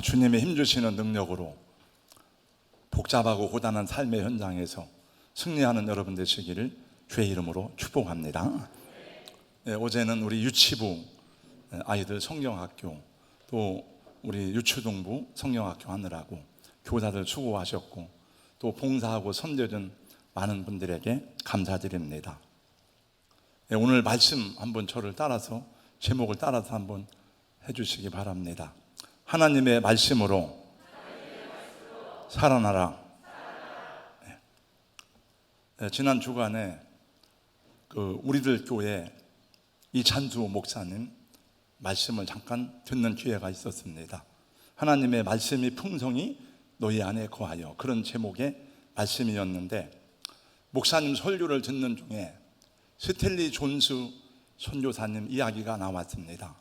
주님의 힘주시는 능력으로 복잡하고 고단한 삶의 현장에서 승리하는 여러분 되시기를 주의 이름으로 축복합니다. 어제는 우리 유치부 아이들 성경학교, 또 우리 유초동부 성경학교 하느라고 교사들 수고하셨고, 또 봉사하고 선교준 많은 분들에게 감사드립니다. 오늘 말씀 한번 저를 따라서, 제목을 따라서 한번 해주시기 바랍니다. 하나님의 말씀으로 살아나라. 지난 주간에 우리들 교회 이찬수 목사님 말씀을 잠깐 듣는 기회가 있었습니다. 하나님의 말씀이 풍성히 너희 안에 거하여, 그런 제목의 말씀이었는데, 목사님 설교를 듣는 중에 스탠리 존스 선교사님 이야기가 나왔습니다.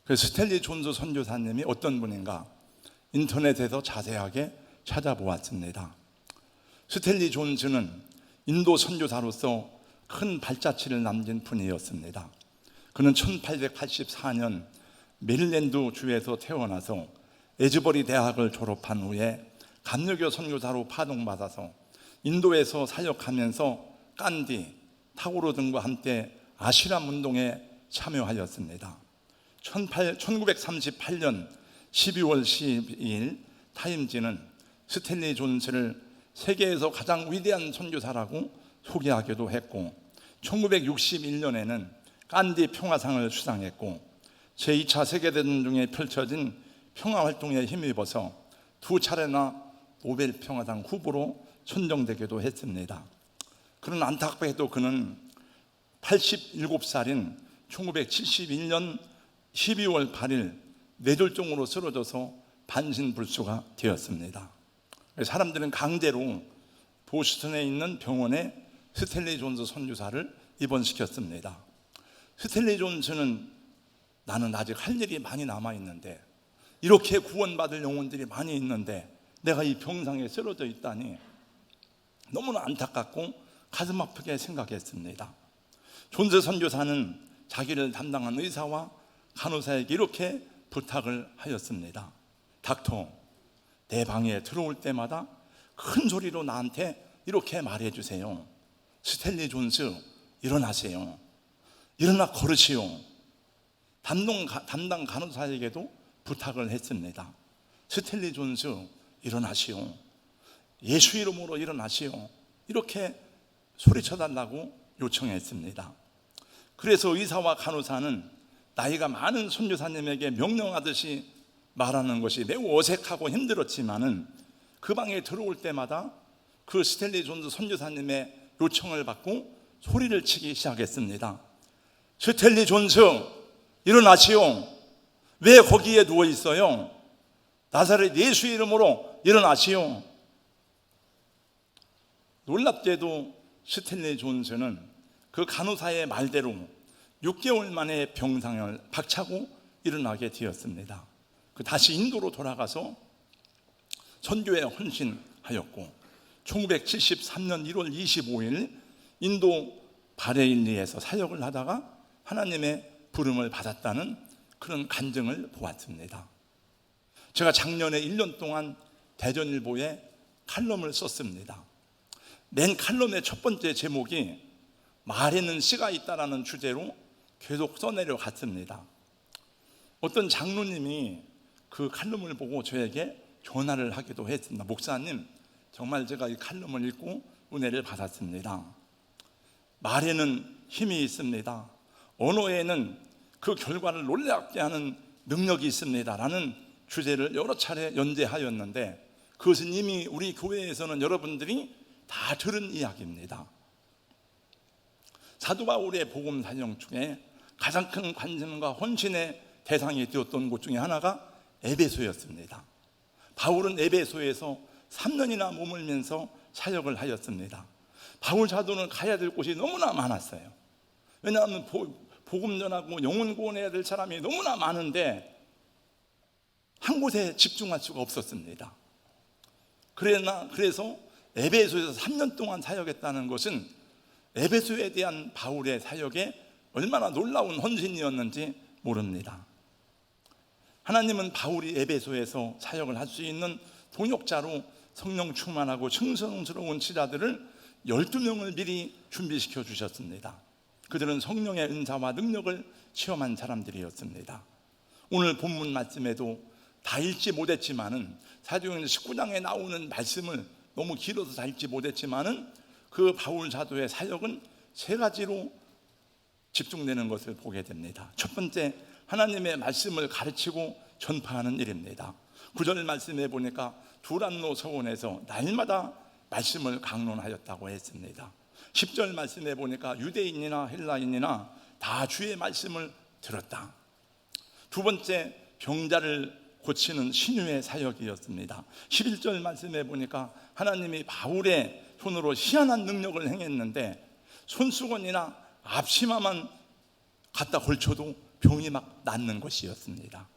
그 스탠리 존스 선교사님이 어떤 분인가 인터넷에서 자세하게 찾아보았습니다. 스탠리 존스는 인도 선교사로서 큰 발자취를 남긴 분이었습니다. 그는 1884년 메릴랜드 주에서 태어나서 에즈버리 대학을 졸업한 후에 감리교 선교사로 파송받아서 인도에서 사역하면서 깐디, 타고로 등과 함께 아시람 운동에 참여하였습니다. 1938년 12월 12일 타임지는 스탠리 존스를 세계에서 가장 위대한 선교사라고 소개하기도 했고, 1961년에는 깐디 평화상을 수상했고, 제2차 세계대전 중에 펼쳐진 평화활동에 힘입어서 2차례나 노벨 평화상 후보로 선정되기도 했습니다. 그런 안타깝게도 그는 87살인 1971년 12월 8일 뇌졸중으로 쓰러져서 반신불수가 되었습니다. 사람들은 강제로 보스턴에 있는 병원에 스탠리 존스 선교사를 입원시켰습니다. 스탠리 존스는 나는 아직 할 일이 많이 남아있는데, 이렇게 구원받을 영혼들이 많이 있는데 내가 이 병상에 쓰러져 있다니 너무나 안타깝고 가슴 아프게 생각했습니다. 존스 선교사는 자기를 담당한 의사와 간호사에게 이렇게 부탁을 하였습니다. 닥터, 내 방에 들어올 때마다 큰 소리로 나한테 이렇게 말해주세요. 스탠리 존스, 일어나세요. 일어나 걸으시오. 담당 간호사에게도 부탁을 했습니다. 스탠리 존스, 일어나시오. 예수 이름으로 일어나시오. 이렇게 소리쳐달라고 요청했습니다. 그래서 의사와 간호사는 나이가 많은 선교사님에게 명령하듯이 말하는 것이 매우 어색하고 힘들었지만은 그 방에 들어올 때마다 그 스탠리 존스 선교사님의 요청을 받고 소리를 치기 시작했습니다. 스탠리 존스, 일어나시오. 왜 거기에 누워 있어요? 나사렛 예수 이름으로 일어나시오. 놀랍게도 스탠리 존스는 그 간호사의 말대로 6개월 만에 병상을 박차고 일어나게 되었습니다. 다시 인도로 돌아가서 선교에 헌신하였고, 1973년 1월 25일 인도 바레일리에서 사역을 하다가 하나님의 부름을 받았다는 그런 간증을 보았습니다. 제가 작년에 1년 동안 대전일보에 칼럼을 썼습니다. 맨 칼럼의 첫 번째 제목이 말에는 씨가 있다라는 주제로 계속 써내려 갔습니다. 어떤 장로님이 그 칼럼을 보고 저에게 전화를 하기도 했습니다. 목사님, 정말 제가 이 칼럼을 읽고 은혜를 받았습니다. 말에는 힘이 있습니다. 언어에는 그 결과를 놀랍게 하는 능력이 있습니다 라는 주제를 여러 차례 연재하였는데, 그것은 이미 우리 교회에서는 여러분들이 다 들은 이야기입니다. 사도 바울의 복음 사역 중에 가장 큰 관심과 헌신의 대상이 되었던 곳 중에 하나가 에베소였습니다. 바울은 에베소에서 3년이나 머물면서 사역을 하였습니다. 바울 사도는 가야 될 곳이 너무나 많았어요. 왜냐하면 복음 전하고 영혼 구원해야 될 사람이 너무나 많은데 한 곳에 집중할 수가 없었습니다. 그래서 에베소에서 3년 동안 사역했다는 것은 에베소에 대한 바울의 사역에 얼마나 놀라운 헌신이었는지 모릅니다. 하나님은 바울이 에베소에서 사역을 할 수 있는 동역자로 성령 충만하고 충성스러운 지자들을 12명을 미리 준비시켜 주셨습니다. 그들은 성령의 은사와 능력을 체험한 사람들이었습니다. 오늘 본문 말씀에도 다 읽지 못했지만은 사도행전 19장에 나오는 말씀을 너무 길어서 다 읽지 못했지만은 그 바울 사도의 사역은 세 가지로 집중되는 것을 보게 됩니다. 첫 번째, 하나님의 말씀을 가르치고 전파하는 일입니다. 9절 말씀에 보니까 두란노 서원에서 날마다 말씀을 강론하였다고 했습니다. 10절 말씀에 보니까 유대인이나 헬라인이나 다 주의 말씀을 들었다. 두 번째, 병자를 고치는 신유의 사역이었습니다. 11절 말씀에 보니까 하나님이 바울의 손으로 희한한 능력을 행했는데 손수건이나 앞치마만 갖다 걸쳐도 병이 막 낫는 것이었습니다.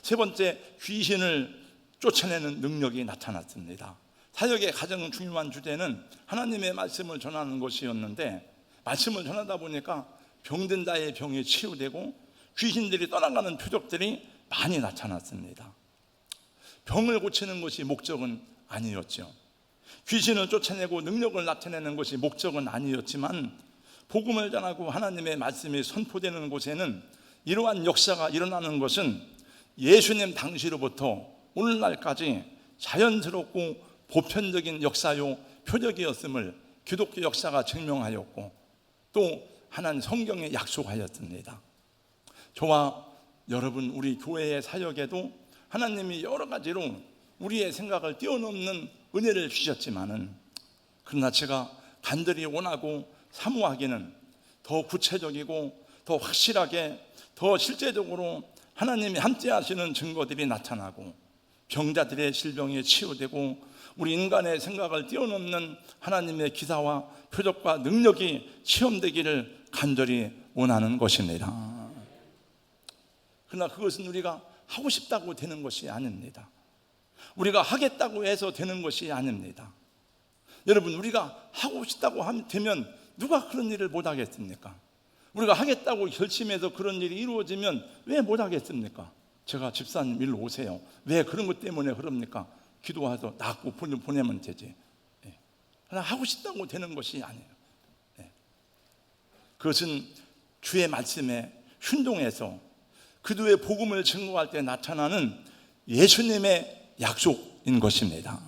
세 번째, 귀신을 쫓아내는 능력이 나타났습니다. 사역의 가장 중요한 주제는 하나님의 말씀을 전하는 것이었는데, 말씀을 전하다 보니까 병든 자의 병이 치유되고 귀신들이 떠나가는 표적들이 많이 나타났습니다. 병을 고치는 것이 목적은 아니었죠. 귀신을 쫓아내고 능력을 나타내는 것이 목적은 아니었지만, 복음을 전하고 하나님의 말씀이 선포되는 곳에는 이러한 역사가 일어나는 것은 예수님 당시로부터 오늘날까지 자연스럽고 보편적인 역사요 표적이었음을 기독교 역사가 증명하였고, 또 하나님 성경에 약속하였습니다. 저와 여러분, 우리 교회의 사역에도 하나님이 여러 가지로 우리의 생각을 뛰어넘는 은혜를 주셨지만은, 그러나 제가 간절히 원하고 사모하기는 더 구체적이고 더 확실하게, 더 실제적으로 하나님이 함께 하시는 증거들이 나타나고 병자들의 질병이 치유되고 우리 인간의 생각을 뛰어넘는 하나님의 기사와 표적과 능력이 체험되기를 간절히 원하는 것입니다. 그러나 그것은 우리가 하고 싶다고 되는 것이 아닙니다. 우리가 하겠다고 해서 되는 것이 아닙니다. 여러분, 우리가 하고 싶다고 되면 누가 그런 일을 못 하겠습니까? 우리가 하겠다고 결심해서 그런 일이 이루어지면 왜 못 하겠습니까? 제가 집사님 일로 오세요. 왜 그런 것 때문에 그럽니까? 기도해서 낫고 보내면 되지. 그러나 하고 싶다고 되는 것이 아니에요. 그것은 주의 말씀에 순종해서 그들의 복음을 증거할 때 나타나는 예수님의 약속인 것입니다.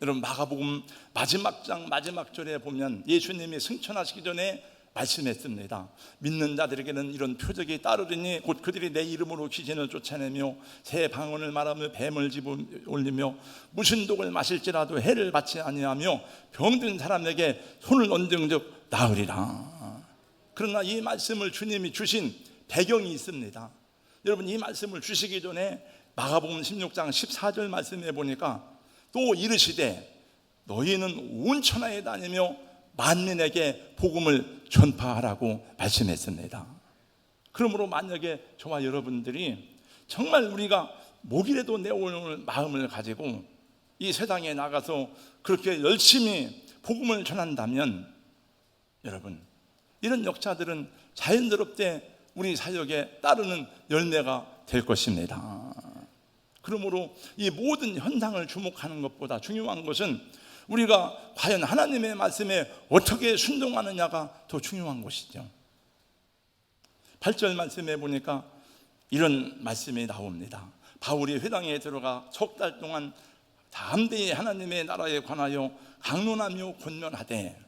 여러분, 마가복음 마지막 장 마지막 절에 보면 예수님이 승천하시기 전에 말씀했습니다. 믿는 자들에게는 이런 표적이 따르리니 곧 그들이 내 이름으로 귀신을 쫓아내며 새 방언을 말하며 뱀을 집어 올리며 무슨 독을 마실지라도 해를 받지 아니하며 병든 사람에게 손을 얹은 즉 나으리라. 그러나 이 말씀을 주님이 주신 배경이 있습니다. 여러분, 이 말씀을 주시기 전에 마가복음 16장 14절 말씀에 보니까 또 이르시되 너희는 온 천하에 다니며 만민에게 복음을 전파하라고 말씀했습니다. 그러므로 만약에 저와 여러분들이 정말 우리가 목이라도 내어올 마음을 가지고 이 세상에 나가서 그렇게 열심히 복음을 전한다면, 여러분, 이런 역사들은 자연스럽게 우리 사역에 따르는 열매가 될 것입니다. 그러므로 이 모든 현상을 주목하는 것보다 중요한 것은 우리가 과연 하나님의 말씀에 어떻게 순종하느냐가 더 중요한 것이죠. 8절 말씀에 보니까 이런 말씀이 나옵니다. 바울이 회당에 들어가 석 달 동안 담대히 하나님의 나라에 관하여 강론하며 권면하되,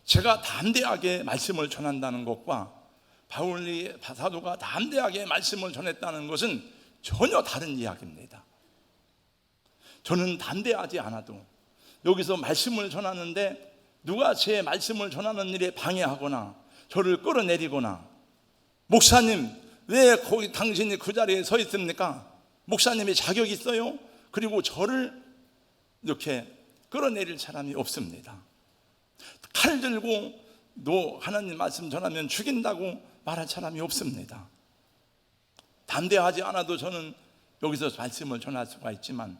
제가 담대하게 말씀을 전한다는 것과 바울이 사도가 담대하게 말씀을 전했다는 것은 전혀 다른 이야기입니다. 저는 담대하지 않아도 여기서 말씀을 전하는데 누가 제 말씀을 전하는 일에 방해하거나 저를 끌어내리거나, 목사님 왜 거기 당신이 그 자리에 서 있습니까? 목사님이 자격이 있어요? 그리고 저를 이렇게 끌어내릴 사람이 없습니다. 칼 들고 너 하나님 말씀 전하면 죽인다고 말할 사람이 없습니다. 담대하지 않아도 저는 여기서 말씀을 전할 수가 있지만,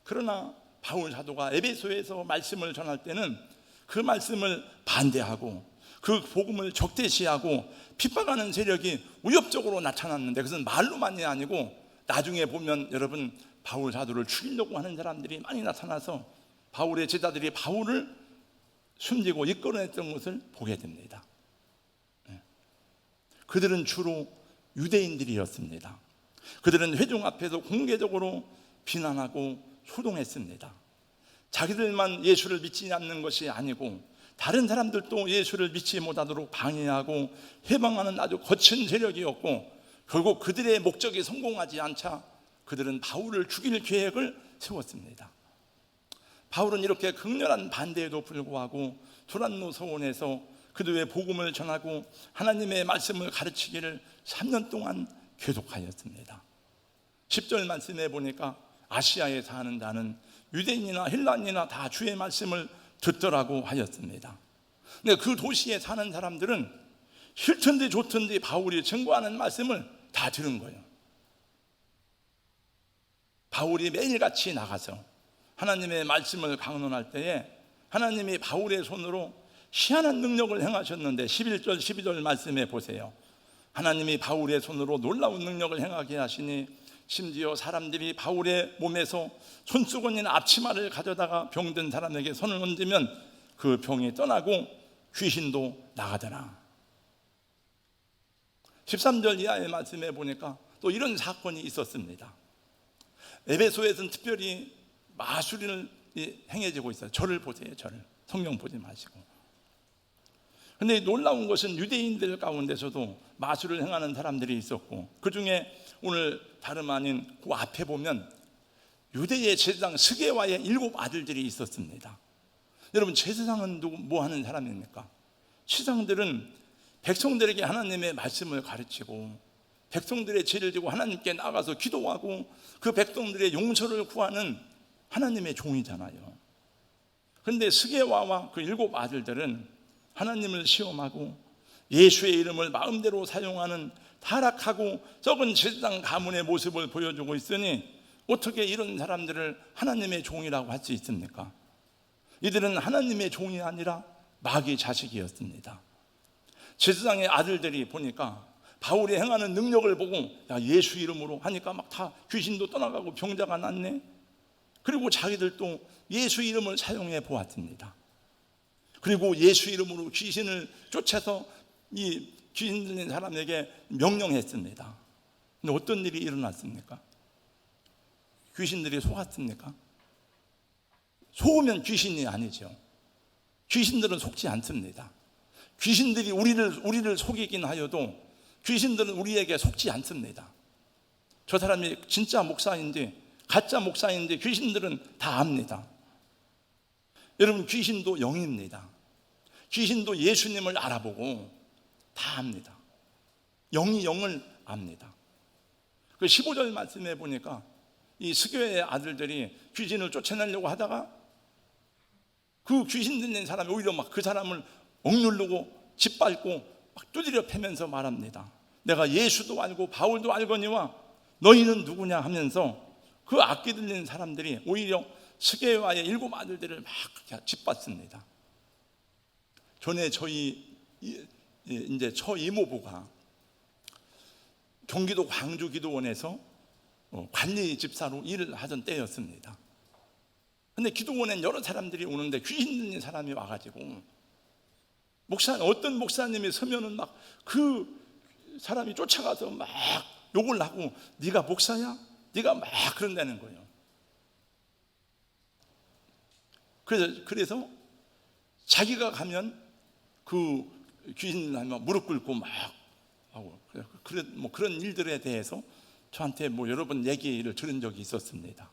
그러나 바울 사도가 에베소에서 말씀을 전할 때는 그 말씀을 반대하고 그 복음을 적대시하고 핍박하는 세력이 위협적으로 나타났는데, 그것은 말로만이 아니고 나중에 보면 여러분 바울 사도를 죽이려고 하는 사람들이 많이 나타나서 바울의 제자들이 바울을 숨지고 이끌어냈던 것을 보게 됩니다. 그들은 주로 유대인들이었습니다. 그들은 회중 앞에서 공개적으로 비난하고 소동했습니다. 자기들만 예수를 믿지 않는 것이 아니고 다른 사람들도 예수를 믿지 못하도록 방해하고 해방하는 아주 거친 세력이었고, 결국 그들의 목적이 성공하지 않자 그들은 바울을 죽일 계획을 세웠습니다. 바울은 이렇게 극렬한 반대에도 불구하고 두란노 서원에서 그들의 복음을 전하고 하나님의 말씀을 가르치기를 3년 동안 계속하였습니다. 10절 말씀에 보니까 아시아에 사는 자는 유대인이나 헬란이나 다 주의 말씀을 듣더라고 하였습니다. 근데 그 도시에 사는 사람들은 싫든지 좋든지 바울이 증거하는 말씀을 다 들은 거예요. 바울이 매일같이 나가서 하나님의 말씀을 강론할 때에 하나님이 바울의 손으로 희한한 능력을 행하셨는데 11절 12절 말씀에 보세요. 하나님이 바울의 손으로 놀라운 능력을 행하게 하시니 심지어 사람들이 바울의 몸에서 손수건이나 앞치마를 가져다가 병든 사람에게 손을 얹으면 그 병이 떠나고 귀신도 나가더라. 13절 이하의 말씀에 보니까 또 이런 사건이 있었습니다. 에베소에서는 특별히 마술이 행해지고 있어요. 저를 보세요. 저를. 성경 보지 마시고. 근데 놀라운 것은 유대인들 가운데서도 마술을 행하는 사람들이 있었고, 그 중에 오늘 다름 아닌 그 앞에 보면 유대의 제사장 스게와의 7 아들들이 있었습니다. 여러분, 제사장은 뭐 하는 사람입니까? 제사장들은 백성들에게 하나님의 말씀을 가르치고 백성들의 죄를 지고 하나님께 나가서 기도하고 그 백성들의 용서를 구하는 하나님의 종이잖아요. 그런데 스게와와 그 7 아들들은 하나님을 시험하고 예수의 이름을 마음대로 사용하는 타락하고 썩은 제사장 가문의 모습을 보여주고 있으니 어떻게 이런 사람들을 하나님의 종이라고 할 수 있습니까? 이들은 하나님의 종이 아니라 마귀의 자식이었습니다. 제사장의 아들들이 보니까 바울이 행하는 능력을 보고 야, 예수 이름으로 하니까 막 다 귀신도 떠나가고 병자가 낫네. 그리고 자기들도 예수 이름을 사용해 보았습니다. 그리고 예수 이름으로 귀신을 쫓아서 이 귀신 들린 사람에게 명령했습니다. 근데 어떤 일이 일어났습니까? 귀신들이 속았습니까? 속으면 귀신이 아니죠. 귀신들은 속지 않습니다. 귀신들이 우리를 속이긴 하여도 귀신들은 우리에게 속지 않습니다. 저 사람이 진짜 목사인지 가짜 목사인지 귀신들은 다 압니다. 여러분, 귀신도 영입니다. 귀신도 예수님을 알아보고 다 압니다. 영이 영을 압니다. 그 15절 말씀에 보니까 이 스게의 아들들이 귀신을 쫓아내려고 하다가 그 귀신 들린 사람이 오히려 막 그 사람을 억누르고 짓밟고 막 두드려 패면서 말합니다. 내가 예수도 알고 바울도 알거니와 너희는 누구냐 하면서 그 악기 들린 사람들이 오히려 스게와의 7 아들들을 막 짓밟습니다. 전에 저희 이제 처이모부가 경기도 광주 기도원에서 관리 집사로 일을 하던 때였습니다. 근데 기도원엔 여러 사람들이 오는데 귀신 들린 사람이 와가지고 어떤 목사님이 서면은 막 그 사람이 쫓아가서 막 욕을 하고 네가 목사야? 네가 막 그런다는 거예요. 그래서 자기가 가면 그 귀신 하면 무릎 꿇고 막 하고 뭐 그런 일들에 대해서 저한테 뭐 여러 번 얘기를 들은 적이 있었습니다.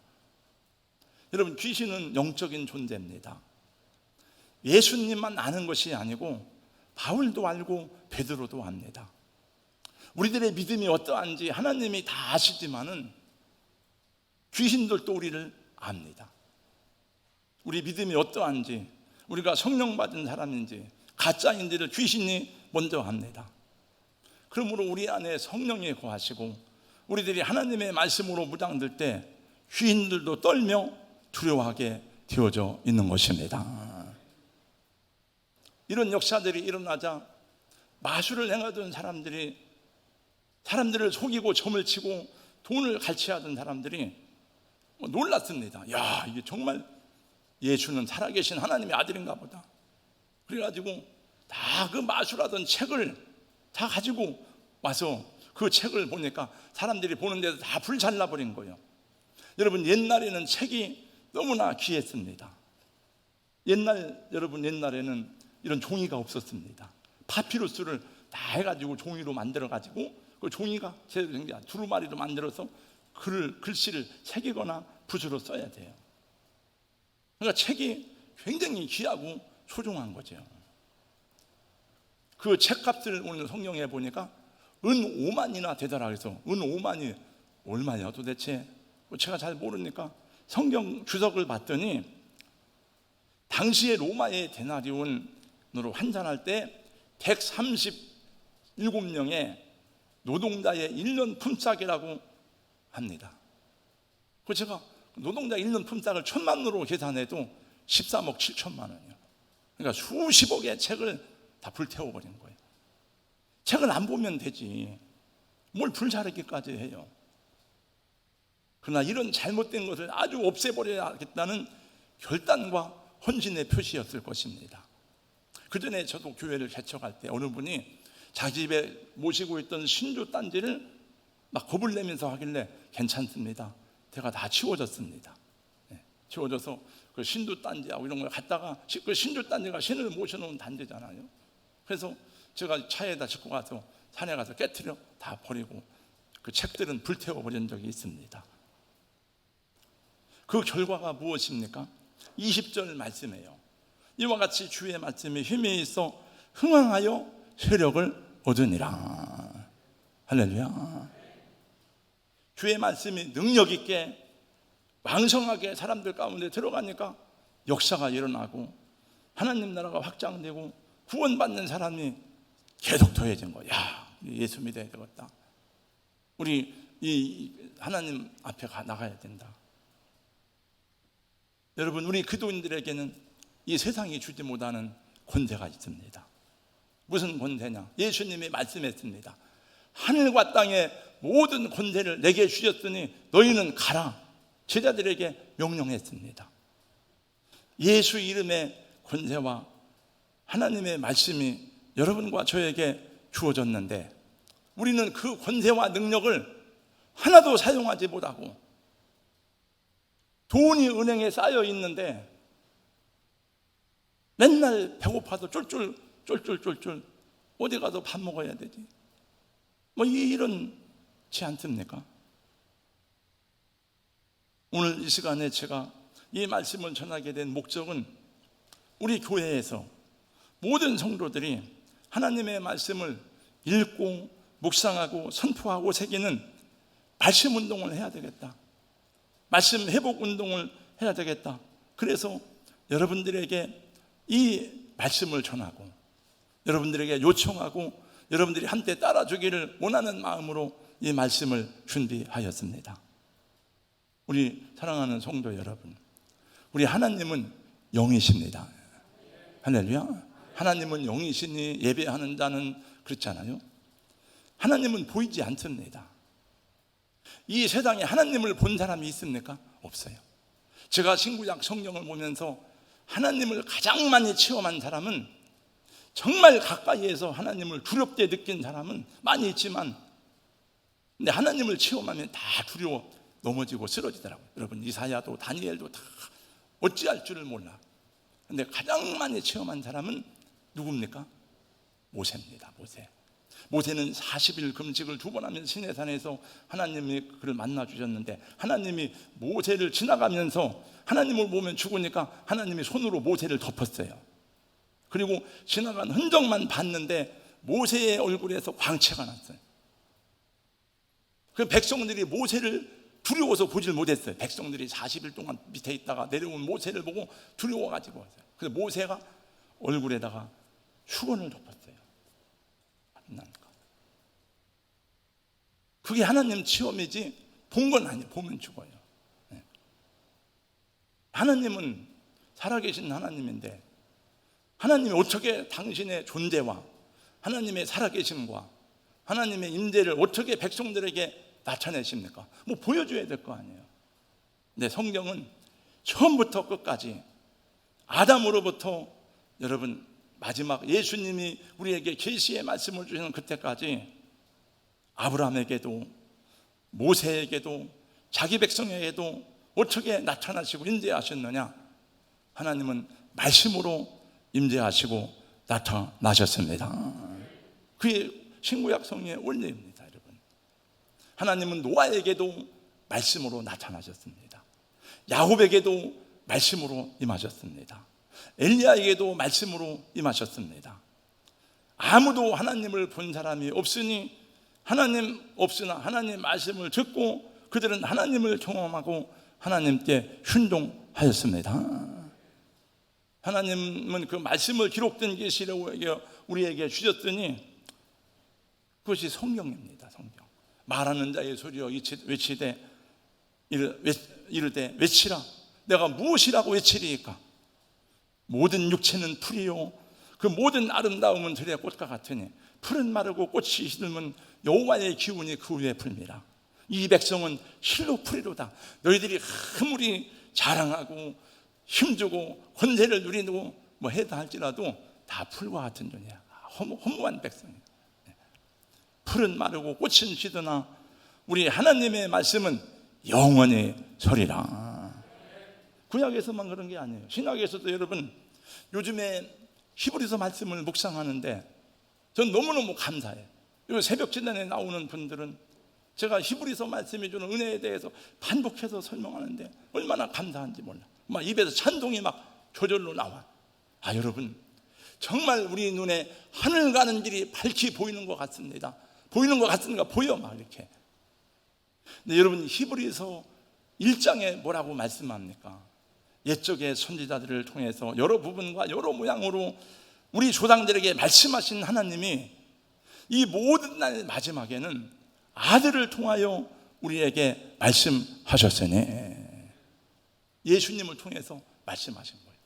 여러분, 귀신은 영적인 존재입니다. 예수님만 아는 것이 아니고 바울도 알고 베드로도 압니다. 우리들의 믿음이 어떠한지 하나님이 다 아시지만은 귀신들도 우리를 압니다. 우리 믿음이 어떠한지, 우리가 성령 받은 사람인지 가짜인지를 귀신이 먼저 압니다. 그러므로 우리 안에 성령이 거하시고 우리들이 하나님의 말씀으로 무장될 때 귀신들도 떨며 두려워하게 되어져 있는 것입니다. 이런 역사들이 일어나자 마술을 행하던 사람들을 속이고 점을 치고 돈을 갈취하던 사람들이 놀랐습니다. 야, 이게 정말 예수는 살아계신 하나님의 아들인가 보다. 그래가지고 다 그 마술하던 책을 다 가지고 와서 그 책을 보니까 사람들이 보는 데서 다 불살라버린 거예요. 여러분, 옛날에는 책이 너무나 귀했습니다. 여러분, 옛날에는 이런 종이가 없었습니다. 파피루스를 다 해가지고 종이로 만들어가지고 그 종이가 제대로 된 게 아니라 두루마리로 만들어서 글씨를 새기거나 붓으로 써야 돼요. 그러니까 책이 굉장히 귀하고 소중한 거죠. 그 책값을 오늘 성경에 보니까 은 5만이나 되더라. 그래서 은 5만이 얼마냐 도대체? 제가 잘 모르니까 성경 주석을 봤더니 당시에 로마의 데나리온으로 환산할 때 137명의 노동자의 1년 품삯이라고 합니다. 그래서 제가 노동자 1년 품삯을 1,000만으로 계산해도 13억 7천만 원이요. 그러니까 수십억의 책을 다 불태워버린 거예요. 책을 안 보면 되지 뭘 불사르기까지 해요. 그러나 이런 잘못된 것을 아주 없애버려야겠다는 결단과 헌신의 표시였을 것입니다. 그 전에 저도 교회를 개척할 때 어느 분이 자기 집에 모시고 있던 신주 딴지를 막 겁을 내면서 하길래 괜찮습니다. 제가 다 치워졌습니다. 치워져서 그 신주 딴지하고 이런 걸 갖다가 그 신주 딴지가 신을 모셔놓은 단지잖아요. 그래서 제가 차에다 싣고 가서 산에 가서 깨트려 다 버리고 그 책들은 불태워 버린 적이 있습니다. 그 결과가 무엇입니까? 20절 말씀이에요. 이와 같이 주의 말씀에 힘이 있어 흥황하여 세력을 얻으니라. 할렐루야. 주의 말씀이 능력 있게 왕성하게 사람들 가운데 들어가니까 역사가 일어나고 하나님 나라가 확장되고 구원받는 사람이 계속 더해진 거야. 야, 예수 믿어야 되겠다. 우리 이 하나님 앞에 나가야 된다. 여러분, 우리 그도인들에게는 이 세상이 주지 못하는 권세가 있습니다. 무슨 권세냐? 예수님이 말씀했습니다. 하늘과 땅의 모든 권세를 내게 주셨으니 너희는 가라. 제자들에게 명령했습니다. 예수 이름의 권세와 하나님의 말씀이 여러분과 저에게 주어졌는데 우리는 그 권세와 능력을 하나도 사용하지 못하고 돈이 은행에 쌓여 있는데 맨날 배고파서 쫄쫄 어디 가서 밥 먹어야 되지? 뭐 이런지 않습니까? 오늘 이 시간에 제가 이 말씀을 전하게 된 목적은 우리 교회에서 모든 성도들이 하나님의 말씀을 읽고 묵상하고 선포하고 새기는 말씀 운동을 해야 되겠다. 말씀 회복 운동을 해야 되겠다. 그래서 여러분들에게 이 말씀을 전하고 여러분들에게 요청하고 여러분들이 함께 따라주기를 원하는 마음으로 이 말씀을 준비하였습니다. 우리 사랑하는 성도 여러분, 우리 하나님은 영이십니다. 할렐루야. 하나님은 영이시니 예배하는 자는 그렇잖아요. 하나님은 보이지 않습니다. 이 세상에 하나님을 본 사람이 있습니까? 없어요. 제가 신구약 성경을 보면서 하나님을 가장 많이 체험한 사람은, 정말 가까이에서 하나님을 두렵게 느낀 사람은 많이 있지만, 근데 하나님을 체험하면 다 두려워 넘어지고 쓰러지더라고요. 여러분, 이사야도 다니엘도 다 어찌할 줄을 몰라. 근데 가장 많이 체험한 사람은 누굽니까? 모세입니다. 모세는 40일 금식을 2번 하면서 시내산에서 하나님이 그를 만나 주셨는데, 하나님이 모세를 지나가면서 하나님을 보면 죽으니까 하나님이 손으로 모세를 덮었어요. 그리고 지나간 흔적만 봤는데 모세의 얼굴에서 광채가 났어요. 그 백성들이 모세를 두려워서 보질 못했어요. 백성들이 40일 동안 밑에 있다가 내려온 모세를 보고 두려워가지고 왔어요. 그래서 모세가 얼굴에다가 수건을 덮었어요. 그게 하나님 체험이지 본 건 아니에요. 보면 죽어요. 하나님은 살아계신 하나님인데, 하나님이 어떻게 당신의 존재와 하나님의 살아계심과 하나님의 임재를 어떻게 백성들에게 나타내십니까? 뭐 보여줘야 될 거 아니에요. 근데 성경은 처음부터 끝까지 아담으로부터 여러분 마지막 예수님이 우리에게 계시의 말씀을 주시는 그때까지 아브라함에게도 모세에게도 자기 백성에게도 어떻게 나타나시고 임재하셨느냐? 하나님은 말씀으로 임재하시고 나타나셨습니다. 그게 신구약 성경의 원리입니다, 여러분. 하나님은 노아에게도 말씀으로 나타나셨습니다. 야곱에게도 말씀으로 임하셨습니다. 엘리야에게도 말씀으로 임하셨습니다. 아무도 하나님을 본 사람이 없으니 하나님 없으나 하나님 말씀을 듣고 그들은 하나님을 경험하고 하나님께 순종하였습니다. 하나님은 그 말씀을 기록된 계시를 우리에게 주셨더니 그것이 성경입니다. 성경. 말하는 자의 소리여 외치되 이르되 외치라. 내가 무엇이라고 외치리이까? 모든 육체는 풀이요 그 모든 아름다움은 들의 꽃과 같으니 풀은 마르고 꽃이 시들면 여호와의 기운이 그 위에 불미라. 이 백성은 실로 풀이로다. 너희들이 아무리 자랑하고 힘주고 권세를 누리고 뭐 해다 할지라도 다 풀과 같은 존재야. 허무한 백성이야. 풀은 마르고 꽃은 시드나 우리 하나님의 말씀은 영원히 서리라. 구약에서만 그런 게 아니에요. 신약에서도 여러분 요즘에 히브리서 말씀을 묵상하는데 전 너무너무 감사해요. 새벽 진단에 나오는 분들은 제가 히브리서 말씀이 주는 은혜에 대해서 반복해서 설명하는데 얼마나 감사한지 몰라. 막 입에서 찬송이 막 저절로 나와. 여러분 정말 우리 눈에 하늘 가는 길이 밝히 보이는 것 같습니다. 보이는 것 같으니까 보여 막 이렇게. 근데 여러분 히브리서 1장에 뭐라고 말씀합니까? 옛적의 선지자들을 통해서 여러 부분과 여러 모양으로 우리 조상들에게 말씀하신 하나님이 이 모든 날 마지막에는 아들을 통하여 우리에게 말씀하셨으니 예수님을 통해서 말씀하신 거예요.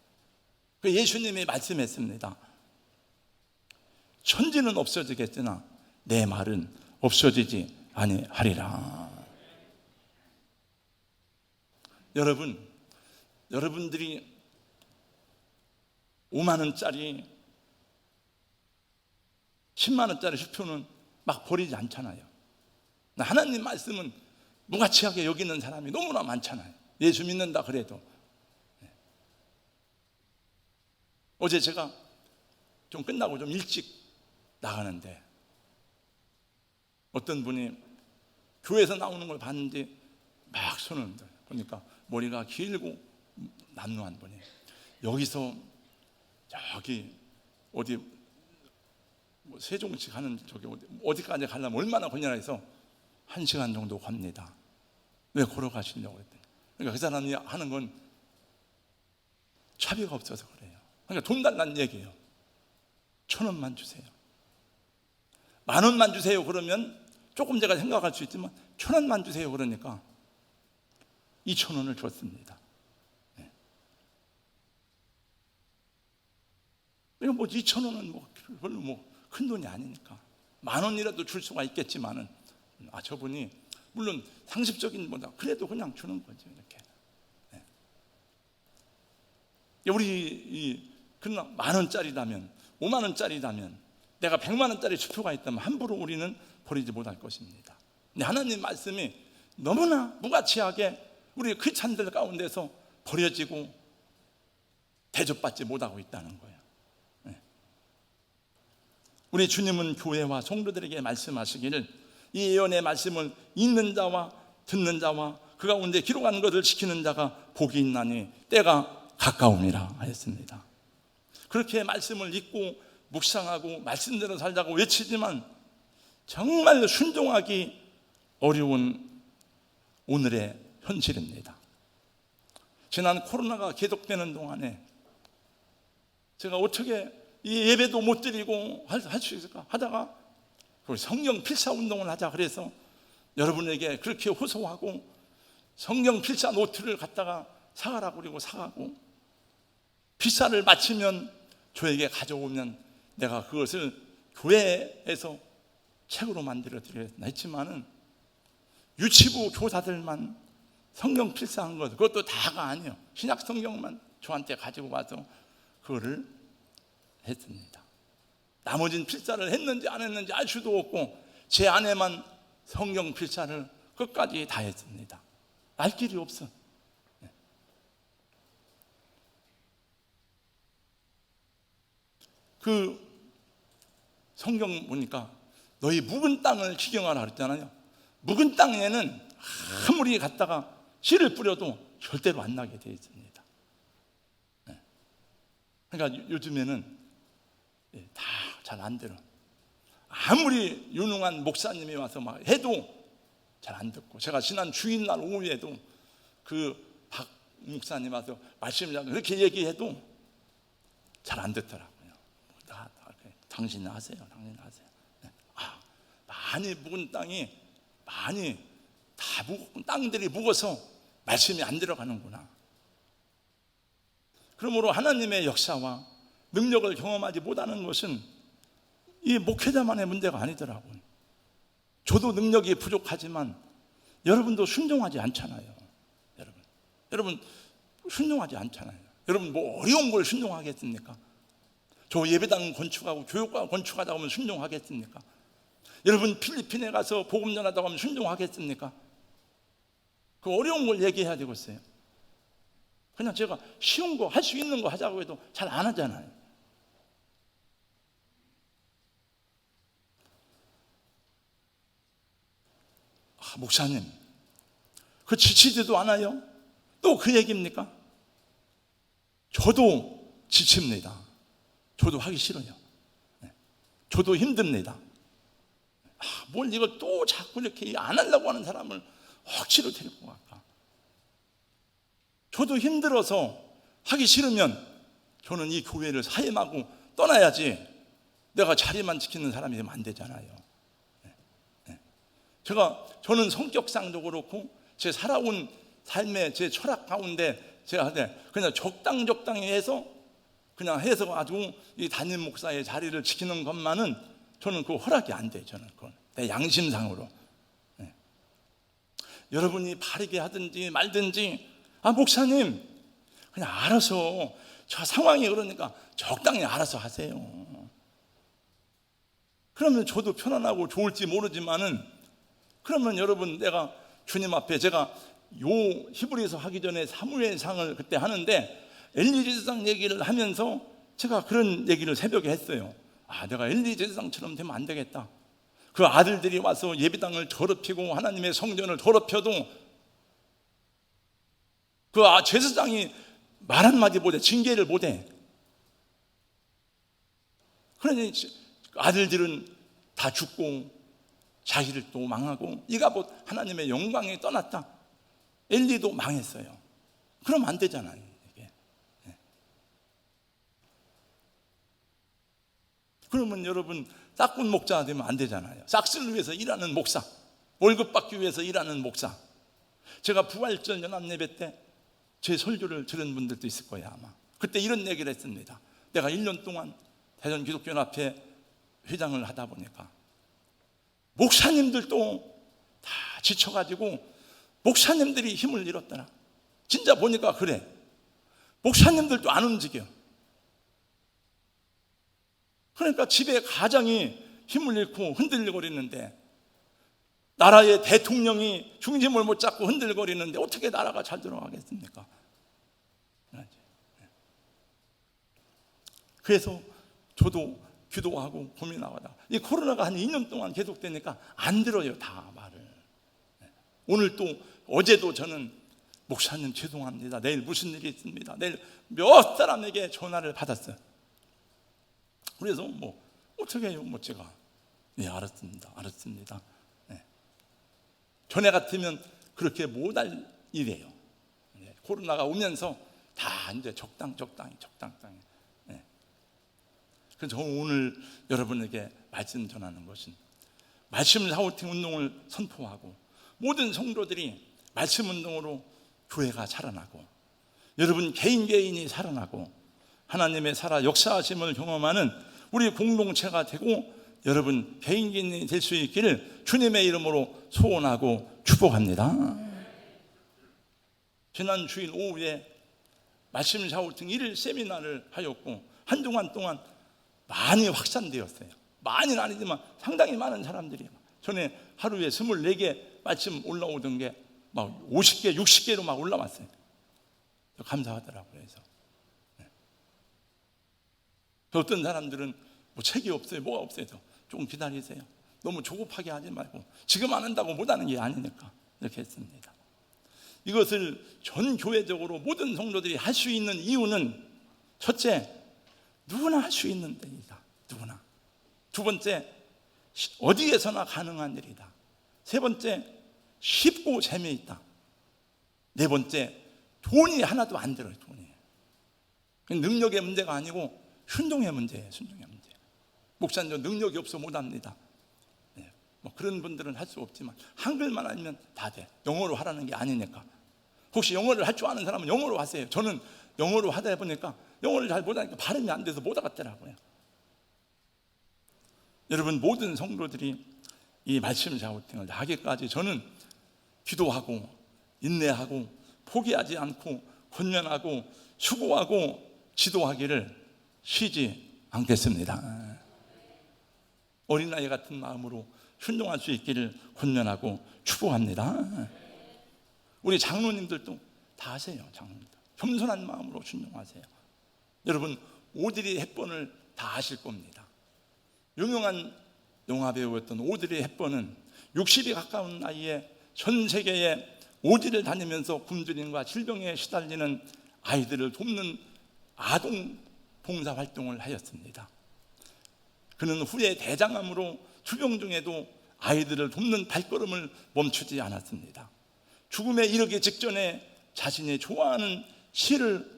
그 예수님이 말씀했습니다. 천지는 없어지겠으나 내 말은 없어지지 아니하리라. 여러분들이 5만 원짜리 10만 원짜리 수표는 막 버리지 않잖아요. 하나님 말씀은 무가치하게 여기는 사람이 너무나 많잖아요. 예수 믿는다 그래도. 어제 제가 좀 끝나고 좀 일찍 나가는데 어떤 분이 교회에서 나오는 걸 봤는데 막 손을 흔들어요. 그러니까 머리가 길고 남루한 분이 여기서 저기 어디 뭐 세종시 가는 저기 어디까지 가려면 얼마나 걸리나 해서 1시간 정도 갑니다. 왜 걸어가시려고 그랬더니 그러니까 그 사람이 하는 건 차비가 없어서 그래요. 그러니까 돈 달라는 얘기예요. 1,000원만 주세요. 10,000원만 주세요 그러면 조금 제가 생각할 수 있지만 1,000원만 주세요 그러니까 2,000원을 줬습니다. 이거 뭐 2,000원은 뭐 별로 뭐 큰 돈이 아니니까 10,000원이라도 줄 수가 있겠지만은 저분이 물론 상습적인 뭐다 그래도 그냥 주는 거죠. 이렇게. 우리 그러나 10,000원짜리라면 50,000원짜리라면 내가 100만원짜리 수표가 있다면 함부로 우리는 버리지 못할 것입니다. 근데 하나님 말씀이 너무나 무가치하게 우리 크리스찬들 가운데서 버려지고 대접받지 못하고 있다는 거예요. 우리 주님은 교회와 성도들에게 말씀하시기를 이 예언의 말씀을 읽는 자와 듣는 자와 그 가운데 기록한 것을 지키는 자가 복이 있나니 때가 가까움이라 하였습니다. 그렇게 말씀을 읽고 묵상하고 말씀대로 살자고 외치지만 정말 순종하기 어려운 오늘의 현실입니다. 지난 코로나가 계속되는 동안에 제가 어떻게 이 예배도 못 드리고 할 수 있을까 하다가 성경 필사 운동을 하자 그래서 여러분에게 그렇게 호소하고 성경 필사 노트를 갖다가 사가라고 그러고 사가고 필사를 마치면 저에게 가져오면 내가 그것을 교회에서 책으로 만들어 드리겠다 했지만은 유치부 교사들만 성경 필사한 것, 그것도 다가 아니에요. 신약 성경만 저한테 가지고 와서 그거를 했습니다. 나머지는 필사를 했는지 안 했는지 알 수도 없고 제 아내만 성경 필사를 끝까지 다 했습니다. 알 길이 없어. 그 성경 보니까 너희 묵은 땅을 기경하라 그랬잖아요. 묵은 땅에는 아무리 갔다가 씨를 뿌려도 절대로 안 나게 되어 있습니다. 그러니까 요즘에는 다 잘 안 들어. 아무리 유능한 목사님이 와서 막 해도 잘 안 듣고, 제가 지난 주일날 오후에도 그 박 목사님 와서 말씀을 그렇게 얘기해도 잘 안 듣더라고요. 다 당신은 하세요, 당신은 하세요. 많이 묵은 땅이 많이 다 땅들이 묵어서 말씀이 안 들어가는구나. 그러므로 하나님의 역사와 능력을 경험하지 못하는 것은 이 목회자만의 문제가 아니더라고요. 저도 능력이 부족하지만 여러분도 순종하지 않잖아요. 여러분 순종하지 않잖아요. 여러분 뭐 어려운 걸 순종하겠습니까? 저 예배당 건축하고 교육관 건축하다 보면 순종하겠습니까? 여러분 필리핀에 가서 복음 전하다고 하면 순종하겠습니까? 그 어려운 걸 얘기해야 되겠어요. 그냥 제가 쉬운 거, 할 수 있는 거 하자고 해도 잘 안 하잖아요. 목사님, 그 지치지도 않아요? 또 그 얘기입니까? 저도 지칩니다. 저도 하기 싫어요. 저도 힘듭니다. 뭘 이걸 또 자꾸 이렇게 안 하려고 하는 사람을 억지로 데리고 갈까? 저도 힘들어서 하기 싫으면 저는 이 교회를 사임하고 떠나야지 내가 자리만 지키는 사람이 되면 안 되잖아요. 저는 성격상도 그렇고 제 살아온 삶의 제 철학 가운데 제가 그냥 적당히 해서 그냥 해서 아주 이 담임 목사의 자리를 지키는 것만은 저는 그거 허락이 안 돼요. 저는 그건 내 양심상으로. 여러분이 바르게 하든지 말든지, 목사님 그냥 알아서, 저 상황이 그러니까 적당히 알아서 하세요. 그러면 저도 편안하고 좋을지 모르지만은, 그러면 여러분, 내가 주님 앞에, 제가 요 히브리서 하기 전에 사무엘상을 그때 하는데 엘리제상 얘기를 하면서 제가 그런 얘기를 새벽에 했어요. 내가 엘리제상처럼 되면 안 되겠다. 그 아들들이 와서 예배당을 더럽히고 하나님의 성전을 더럽혀도 그 제사장이 말 한마디 못해, 징계를 못해. 그러니 아들들은 다 죽고 자기들도 망하고 이가봇 하나님의 영광에 떠났다. 엘리도 망했어요. 그러면 안 되잖아요, 이게. 그러면 여러분, 싹군 목자 되면 안 되잖아요. 싹스를 위해서 일하는 목사, 월급 받기 위해서 일하는 목사. 제가 부활절 연합예배 때 제 설교를 들은 분들도 있을 거예요, 아마. 그때 이런 얘기를 했습니다. 내가 1년 동안 대전 기독교연합회 회장을 하다 보니까 목사님들도 다 지쳐가지고 목사님들이 힘을 잃었더라. 진짜 보니까 그래. 목사님들도 안 움직여. 그러니까 집에 가장이 힘을 잃고 흔들거리는데, 나라의 대통령이 중심을 못 잡고 흔들거리는데 어떻게 나라가 잘 돌아가겠습니까? 그래서 저도 기도하고 고민하다가 이 코로나가 한 2년 동안 계속되니까 안 들어요, 다 말을. 오늘 또 어제도 저는 목사님 죄송합니다, 내일 무슨 일이 있습니다, 내일 몇 사람에게 전화를 받았어요. 그래서 뭐 어떻게 해요, 뭐 제가 알았습니다. 전에 같으면 그렇게 못할 일이에요. 코로나가 오면서 다 이제 적당히. 그래서 오늘 여러분에게 말씀 전하는 것은, 말씀 사우팅 운동을 선포하고 모든 성도들이 말씀 운동으로 교회가 살아나고 여러분 개인이 살아나고 하나님의 역사하심을 경험하는 우리 공동체가 되고 여러분 개인이 될 수 있기를 주님의 이름으로 소원하고 축복합니다. 지난 주일 오후에 말씀 샤우팅 1일 세미나를 하였고 한동안 동안 많이 확산되었어요. 많이는 아니지만 상당히 많은 사람들이 전에 하루에 24개 말씀 올라오던 게 막 50개, 60개로 막 올라왔어요. 감사하더라고요. 그래서 어떤 사람들은 뭐 책이 없어요, 뭐가 없어요. 조금 기다리세요. 너무 조급하게 하지 말고 지금 안 한다고 못 하는 게 아니니까 이렇게 했습니다. 이것을 전 교회적으로 모든 성도들이 할 수 있는 이유는 첫째, 누구나 할 수 있는 일이다. 누구나. 두 번째, 어디에서나 가능한 일이다. 세 번째, 쉽고 재미있다. 네 번째, 돈이 하나도 안 들어요. 돈이. 능력의 문제가 아니고 순종의 문제예요. 순종의 문제. 목사님 저 능력이 없어 못합니다. 네. 뭐 그런 분들은 할 수 없지만 한글만 알면 다 돼. 영어로 하라는 게 아니니까. 혹시 영어를 할 줄 아는 사람은 영어로 하세요. 저는 영어로 하다 보니까 영어를 잘 못하니까 발음이 안 돼서 못 알아듣더라고요. 여러분 모든 성도들이 이 말씀 샤우팅을 하기까지 저는 기도하고 인내하고 포기하지 않고 권면하고 수고하고 지도하기를 쉬지 않겠습니다. 어린아이 같은 마음으로 순종할 수 있기를 권면하고 축복합니다. 우리 장로님들도 다 하세요. 장로님들 겸손한 마음으로 순종하세요. 여러분 오드리 헵번을 다 아실 겁니다. 유명한 영화배우였던 오드리 헵번은 60이 가까운 나이에 전 세계에 오지를 다니면서 굶주림과 질병에 시달리는 아이들을 돕는 아동 봉사 활동을 하였습니다. 그는 후에 대장암으로 투병 중에도 아이들을 돕는 발걸음을 멈추지 않았습니다. 죽음에 이르기 직전에 자신이 좋아하는 시를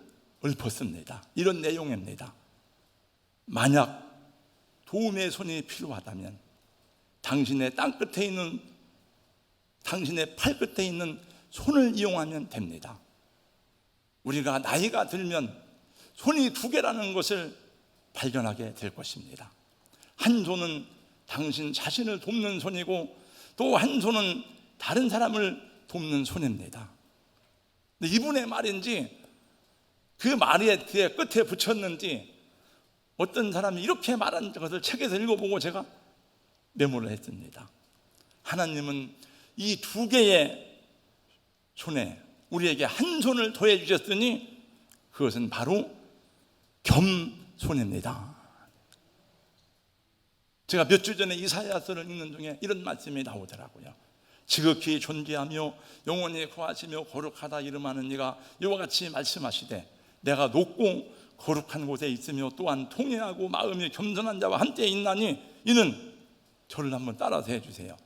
읊었습니다. 이런 내용입니다. 만약 도움의 손이 필요하다면 당신의 땅끝에 있는 당신의 팔끝에 있는 손을 이용하면 됩니다. 우리가 나이가 들면 손이 두 개라는 것을 발견하게 될 것입니다. 한 손은 당신 자신을 돕는 손이고 또 한 손은 다른 사람을 돕는 손입니다. 근데 이분의 말인지 그 말의 뒤에 끝에 붙였는지 어떤 사람이 이렇게 말한 것을 책에서 읽어보고 제가 메모를 했습니다. 하나님은 이 두 개의 손에 우리에게 한 손을 더해 주셨으니 그것은 바로 겸손입니다. 제가 몇 주 전에 이사야서를 읽는 중에 이런 말씀이 나오더라고요. 지극히 존귀하며 영원히 거하시며 거룩하다 이름하는 이가 이와 같이 말씀하시되 내가 높고 거룩한 곳에 있으며 또한 통회하고 마음이 겸손한 자와 함께 있나니 이는 저를 한번 따라서 해주세요.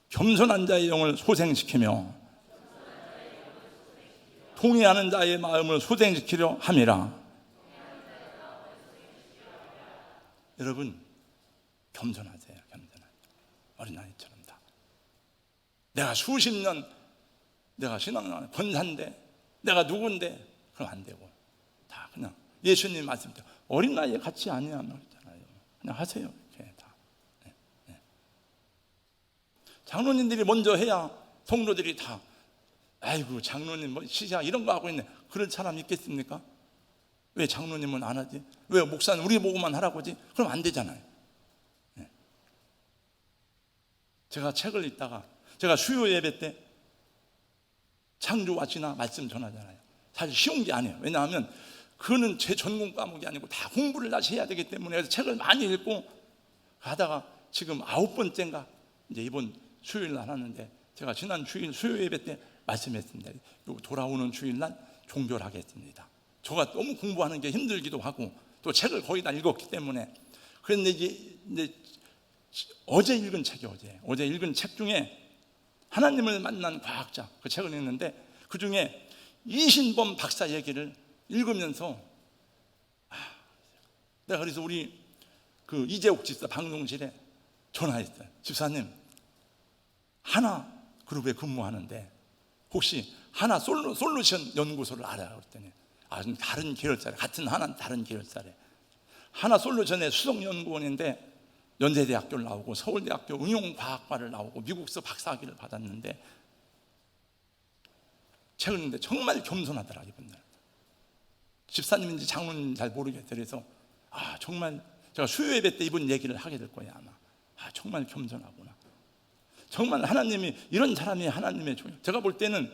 겸손한 자의 영을 소생시키며 통회하는 자의 마음을 소생시키려 함이라. 여러분 겸손하세요. 겸손하세요. 어린아이처럼 다. 내가 수십 년 내가 신앙생활 권사인데 내가 누군데 그럼 안 되고 다 그냥 예수님 말씀대로 어린아이에 같이 아니하면 그러잖아요. 그냥 하세요. 이렇게 다. 네, 네. 장로님들이 먼저 해야 성도들이 다 아이고 장로님 뭐 시작 이런 거 하고 있네. 그럴 사람 있겠습니까? 왜 장로님은 안 하지? 왜 목사는 우리 보고만 하라고 하지? 그럼 안 되잖아요. 네. 제가 책을 읽다가 제가 수요 예배 때 창조와지나 말씀 전하잖아요. 사실 쉬운 게 아니에요. 왜냐하면 그거는 제 전공 과목이 아니고 다 공부를 다시 해야 되기 때문에 그래서 책을 많이 읽고 하다가 지금 9번째인가 이제 이번 수요일 날 하는데 제가 지난 주일 수요 예배 때 말씀했습니다. 돌아오는 주일날 종결하겠습니다. 제가 너무 공부하는 게 힘들기도 하고 또 책을 거의 다 읽었기 때문에 그런데 이제 어제 읽은 책이 어제 읽은 책 중에 하나님을 만난 과학자 그 책을 읽는데 그 중에 이신범 박사 얘기를 읽으면서 내가 그래서 우리 그 이재옥 집사 방송실에 전화했어요. 집사님 하나 그룹에 근무하는데 혹시 하나 솔루션 연구소를 알아요? 그랬더니 다른 계열사래. 같은 하나 다른 계열사래. 하나 솔루션의 수석연구원인데 연세대학교를 나오고 서울대학교 응용과학과를 나오고 미국서 박사학위를 받았는데 책을 읽는데 정말 겸손하더라. 이분들 집사님인지 장로님인지 잘 모르겠어요. 그래서 정말 제가 수요 예배 때 이분 얘기를 하게 될 거예요 아마. 정말 겸손하구나. 정말 하나님이 이런 사람이 하나님의 종이. 제가 볼 때는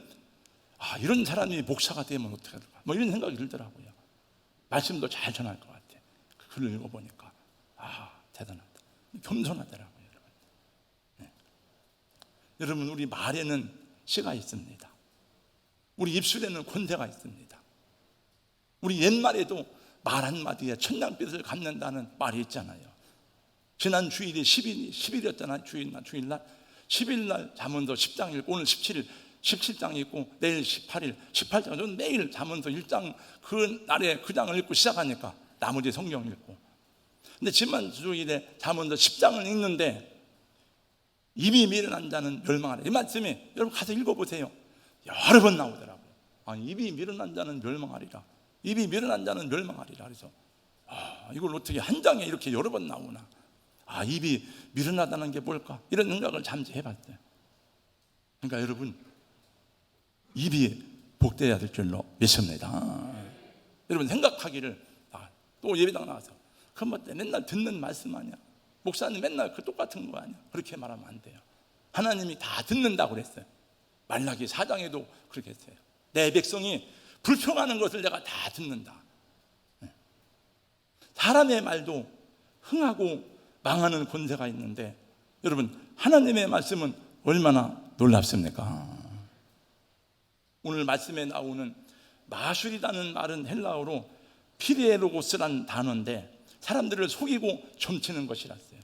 이런 사람이 목사가 되면 어떻게 될까 뭐 이런 생각이 들더라고요. 말씀도 잘 전할 것 같아. 그 글을 읽어보니까 대단하다. 겸손하더라고요. 여러분. 네. 여러분 우리 말에는 씨가 있습니다. 우리 입술에는 권세가 있습니다. 우리 옛말에도 말 한마디에 천냥빛을 갚는다는 말이 있잖아요. 지난 주일이 10일이었잖아요. 주일날 10일날 잠언서 10장 읽고 오늘 17장 읽고 내일 18장 저는 매일 잠언서 1장 그 날에 그 장을 읽고 시작하니까 나머지 성경 읽고. 근데 지난 주일에 잠언서 10장을 읽는데 입이 미련한 자는 멸망하라. 이 말씀이 여러분 가서 읽어보세요. 여러 번 나오더라고요. 입이 미련한 자는 멸망하리라. 입이 미련한 자는 멸망하리라. 그래서 이걸 어떻게 한 장에 이렇게 여러 번 나오나. 입이 미련하다는 게 뭘까? 이런 생각을 잠시 해봤어요. 그러니까 여러분 입이 복되어야 될 줄로 믿습니다. 여러분 생각하기를 또 예배당 나와서 그럼 맨날 듣는 말씀 아니야? 목사님 맨날 그 똑같은 거 아니야? 그렇게 말하면 안 돼요. 하나님이 다 듣는다고 그랬어요. 말라기 4장에도 그렇게 했어요. 내 백성이 불평하는 것을 내가 다 듣는다. 사람의 말도 흥하고 망하는 권세가 있는데 여러분 하나님의 말씀은 얼마나 놀랍습니까? 오늘 말씀에 나오는 마술이라는 말은 헬라어로 피레로고스라는 단어인데 사람들을 속이고 점치는 것이랐어요.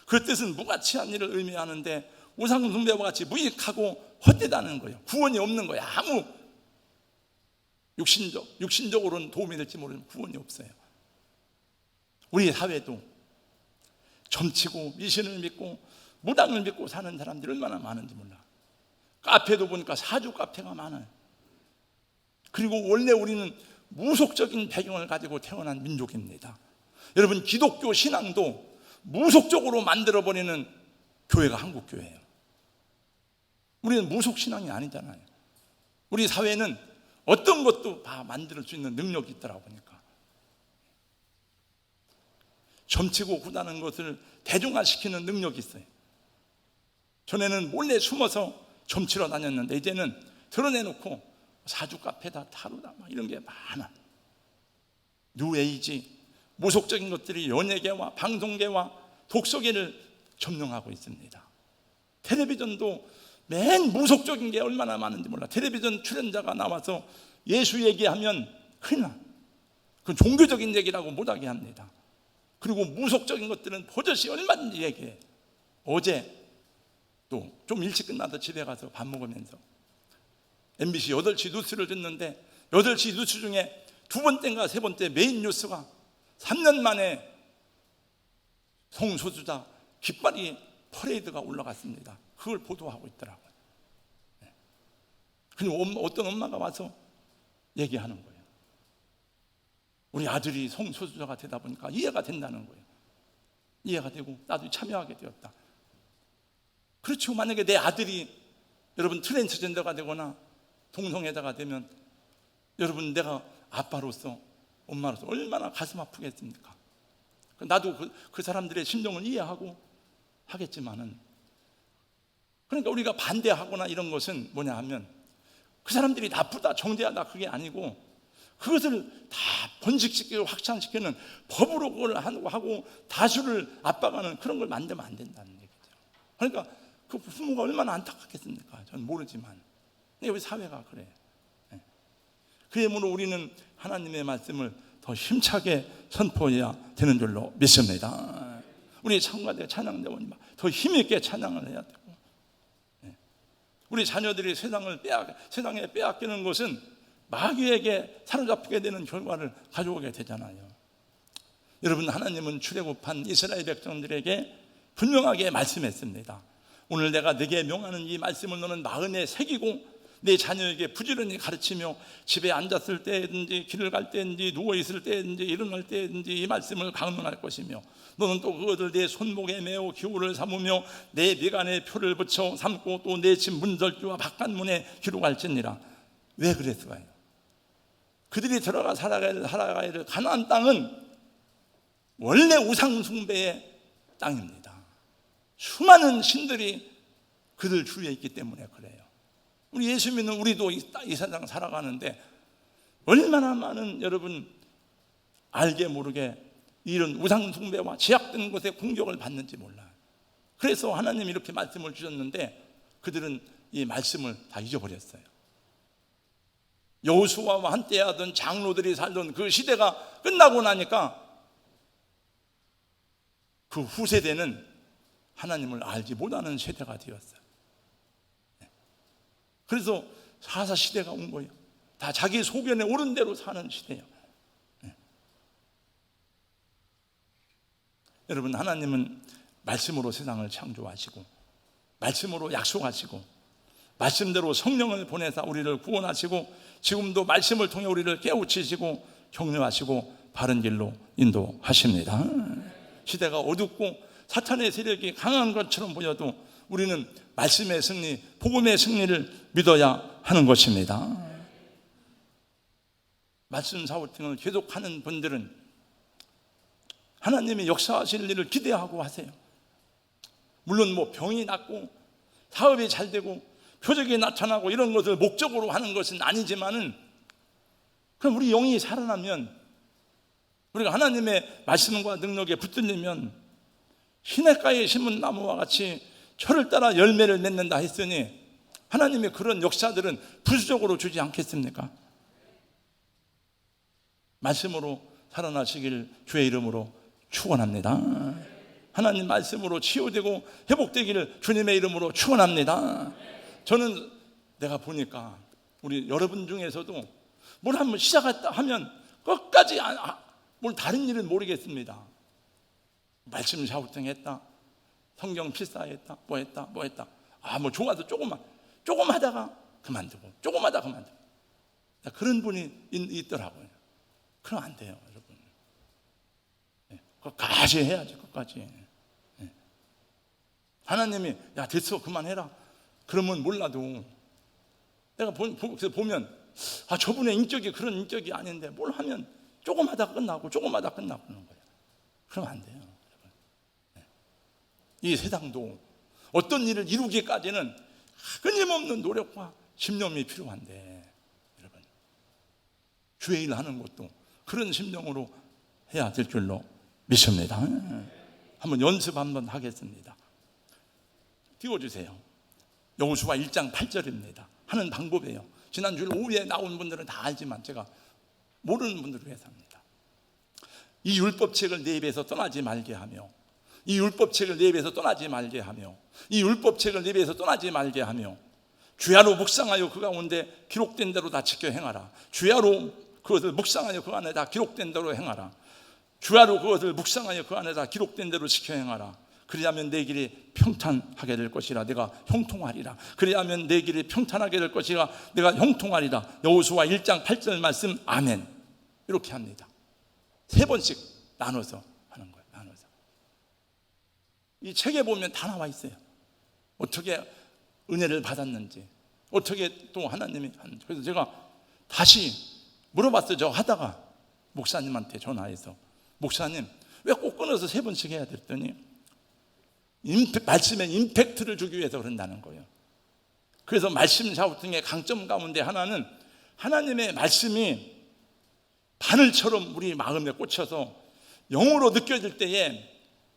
그 뜻은 무가치한 일을 의미하는데 우상 숭배와 같이 무익하고 헛되다는 거예요. 구원이 없는 거예요. 아무 육신적으로는 도움이 될지 모르지만 구원이 없어요. 우리 사회도 점치고 미신을 믿고 무당을 믿고 사는 사람들이 얼마나 많은지 몰라. 카페도 보니까 사주 카페가 많아요. 그리고 원래 우리는 무속적인 배경을 가지고 태어난 민족입니다. 여러분 기독교 신앙도 무속적으로 만들어버리는 교회가 한국교회예요. 우리는 무속 신앙이 아니잖아요. 우리 사회는 어떤 것도 다 만들 수 있는 능력이 있더라 보니까 점치고 구다는 것을 대중화시키는 능력이 있어요. 전에는 몰래 숨어서 점치러 다녔는데 이제는 드러내놓고 사주 카페다 타로다 막 이런 게 많아. 뉴에이지 무속적인 것들이 연예계와 방송계와 독서계를 점령하고 있습니다. 텔레비전도 맨 무속적인 게 얼마나 많은지 몰라. 텔레비전 출연자가 나와서 예수 얘기하면 큰일 나. 그건 종교적인 얘기라고 못하게 합니다. 그리고 무속적인 것들은 버젓이 얼마든지 얘기해. 어제 또 좀 일찍 끝나서 집에 가서 밥 먹으면서 MBC 8시 뉴스를 듣는데 8시 뉴스 중에 두 번째인가 세 번째 메인 뉴스가 3년 만에 성소수자 깃발이 퍼레이드가 올라갔습니다. 그걸 보도하고 있더라고요. 그리고 어떤 엄마가 와서 얘기하는 거예요. 우리 아들이 성소수자가 되다 보니까 이해가 된다는 거예요. 이해가 되고 나도 참여하게 되었다. 그렇죠. 만약에 내 아들이 여러분 트랜스젠더가 되거나 동성애자가 되면 여러분 내가 아빠로서 엄마로서 얼마나 가슴 아프겠습니까? 나도 그 사람들의 심정을 이해하고 하겠지만은 그러니까 우리가 반대하거나 이런 것은 뭐냐 하면 그 사람들이 나쁘다 정죄하다 그게 아니고 그것을 다 번식시키고 확산시키는 법으로 그걸 하고 다수를 압박하는 그런 걸 만들면 안 된다는 얘기죠. 그러니까 그 부모가 얼마나 안타깝겠습니까? 저는 모르지만 우리 사회가 그래. 그러므로 우리는 하나님의 말씀을 더 힘차게 선포해야 되는 줄로 믿습니다. 우리 성가대 찬양대원 더 힘있게 찬양을 해야 되고 우리 자녀들이 세상에 빼앗기는 것은 마귀에게 사로잡히게 되는 결과를 가져오게 되잖아요. 여러분 하나님은 출애굽한 이스라엘 백성들에게 분명하게 말씀했습니다. 오늘 내가 네게 명하는 이 말씀을 너는 마음에 새기고 내 자녀에게 부지런히 가르치며 집에 앉았을 때든지 길을 갈 때든지 누워있을 때든지 일어날 때든지 이 말씀을 강론할 것이며 너는 또 그것을 내 손목에 매어 기호를 삼으며 내 미간에 표를 붙여 삼고 또 내 집 문설주와 바깥문에 기록할지니라. 왜 그랬을까요? 그들이 들어가 살아가야 될 가나안 땅은 원래 우상 숭배의 땅입니다. 수많은 신들이 그들 주위에 있기 때문에 그래요. 우리 예수 믿는 우리도 이 세상 살아가는데 얼마나 많은 여러분 알게 모르게 이런 우상 숭배와 제약된 것에 공격을 받는지 몰라요. 그래서 하나님이 이렇게 말씀을 주셨는데 그들은 이 말씀을 다 잊어버렸어요. 여호수아와 한때 하던 장로들이 살던 그 시대가 끝나고 나니까 그 후세대는 하나님을 알지 못하는 세대가 되었어요. 그래서 사사 시대가 온 거예요. 다 자기 소견에 옳은 대로 사는 시대예요. 여러분, 하나님은 말씀으로 세상을 창조하시고 말씀으로 약속하시고 말씀대로 성령을 보내사 우리를 구원하시고 지금도 말씀을 통해 우리를 깨우치시고 격려하시고 바른 길로 인도하십니다. 시대가 어둡고 사탄의 세력이 강한 것처럼 보여도 우리는 말씀의 승리, 복음의 승리를 믿어야 하는 것입니다. 말씀 사울팅을 계속하는 분들은 하나님이 역사하실 일을 기대하고 하세요. 물론 병이 낫고 사업이 잘 되고 표적이 나타나고 이런 것을 목적으로 하는 것은 아니지만은 그럼 우리 영이 살아나면 우리가 하나님의 말씀과 능력에 붙들리면 시냇가에 심은 나무와 같이 철을 따라 열매를 맺는다 했으니 하나님의 그런 역사들은 부수적으로 주지 않겠습니까? 말씀으로 살아나시길 주의 이름으로 축원합니다. 하나님 말씀으로 치유되고 회복되기를 주님의 이름으로 축원합니다. 저는 내가 보니까 우리 여러분 중에서도 뭘 한번 시작했다 하면 끝까지 뭘 다른 일은 모르겠습니다. 말씀 샤우팅 했다, 성경 필사했다, 뭐 했다. 뭐 좋아서 조금 하다가 그만두고, 조금 하다가 그만두고. 그런 분이 있더라고요. 그럼 안 돼요, 여러분. 끝까지 해야지, 끝까지. 하나님이 야 됐어 그만해라 그러면 몰라도 내가 보면 저분의 인격이 그런 인격이 아닌데 뭘 하면 조금 하다가 끝나고 조금 하다가 끝나고 그러는 거예요. 그러면 안 돼요. 이 세상도 어떤 일을 이루기까지는 끊임없는 노력과 심령이 필요한데 여러분 주의 일 하는 것도 그런 심령으로 해야 될 줄로 믿습니다. 한번 연습 한번 하겠습니다. 띄워주세요. 여호수아 1장 8절입니다. 하는 방법이에요. 지난주 오후에 나온 분들은 다 알지만 제가 모르는 분들을 위해서 합니다. 이 율법책을 내 입에서 떠나지 말게 하며 이 율법책을 내 입에서 떠나지 말게 하며 이 율법책을 내 입에서 떠나지 말게 하며 주야로 묵상하여 그 가운데 기록된 대로 다 지켜 행하라. 주야로 그것을 묵상하여 그 안에 다 기록된 대로 행하라. 주야로 그것을 묵상하여 그 안에 다 기록된 대로 지켜 행하라. 그리하면 내 길이 평탄하게 될 것이라 내가 형통하리라. 그리하면 내 길이 평탄하게 될 것이라 내가 형통하리라. 여호수아 1장 8절 말씀 아멘. 이렇게 합니다. 3번씩 나눠서 하는 거예요. 나눠서. 이 책에 보면 다 나와 있어요. 어떻게 은혜를 받았는지 어떻게 또 하나님이 하는지. 그래서 제가 다시 물어봤어요. 저 하다가 목사님한테 전화해서 목사님 왜 꼭 끊어서 3번씩 해야 됐더니 말씀에 임팩트를 주기 위해서 그런다는 거예요. 그래서 말씀 샤우팅의 강점 가운데 하나는 하나님의 말씀이 바늘처럼 우리 마음에 꽂혀서 영으로 느껴질 때에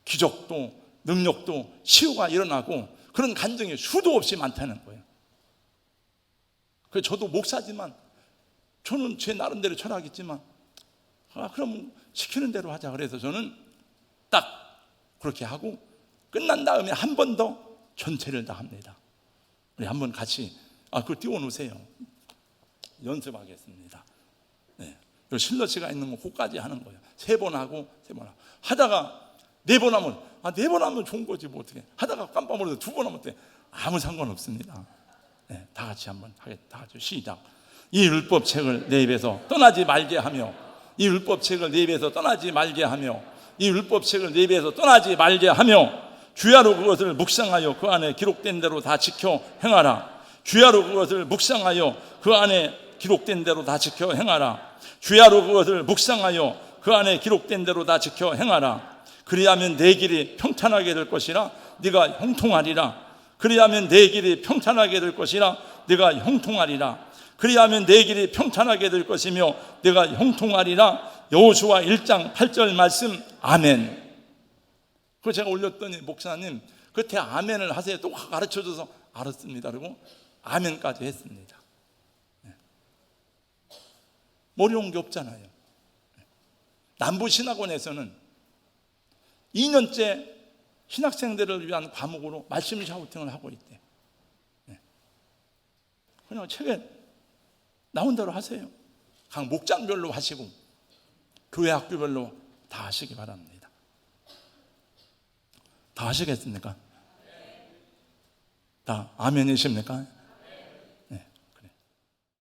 기적도 능력도 치유가 일어나고 그런 간증이 수도 없이 많다는 거예요. 그래서 저도 목사지만 저는 제 나름대로 철학이 있지만 그럼 시키는 대로 하자. 그래서 저는 딱 그렇게 하고 끝난 다음에 한 번 더 전체를 다 합니다. 우리 한번 같이 그거 띄워놓으세요. 연습하겠습니다. 네. 실러치가 있는 거 그거까지 하는 거예요. 3번 하고 3번 하고 하다가 4번 하면 4번 하면 좋은 거지 뭐 어떻게 하다가 깜빡 모르고 2번 하면 어때? 아무 상관없습니다. 네, 다 같이 한번 하겠다. 다 같이 시작. 이 율법책을 내 입에서 떠나지 말게 하며, 이 율법책을 내 입에서 떠나지 말게 하며, 이 율법책을 내 입에서 떠나지 말게 하며, 주야로 그것을 묵상하여 그 안에 기록된 대로 다 지켜 행하라. 주야로 그것을 묵상하여 그 안에 기록된 대로 다 지켜 행하라. 주야로 그것을 묵상하여 그 안에 기록된 대로 다 지켜 행하라. 그리하면 내 길이 평탄하게 될 것이라 네가 형통하리라. 그리하면 내 길이 평탄하게 될 것이라 네가 형통하리라. 그리하면 내 길이 평탄하게 될 것이며 네가 형통하리라. 여호수아 1장 8절 말씀. 아멘. 그거 제가 올렸더니 목사님 그때 아멘을 하세요. 또 가르쳐줘서 알았습니다. 그리고 아멘까지 했습니다. 어려운 게 없잖아요. 남부신학원에서는 2년째 신학생들을 위한 과목으로 말씀 샤우팅을 하고 있대요. 그냥 책에 나온 대로 하세요. 각 목장별로 하시고 교회 학교별로 다 하시기 바랍니다. 다 하시겠습니까? 다 아멘이십니까?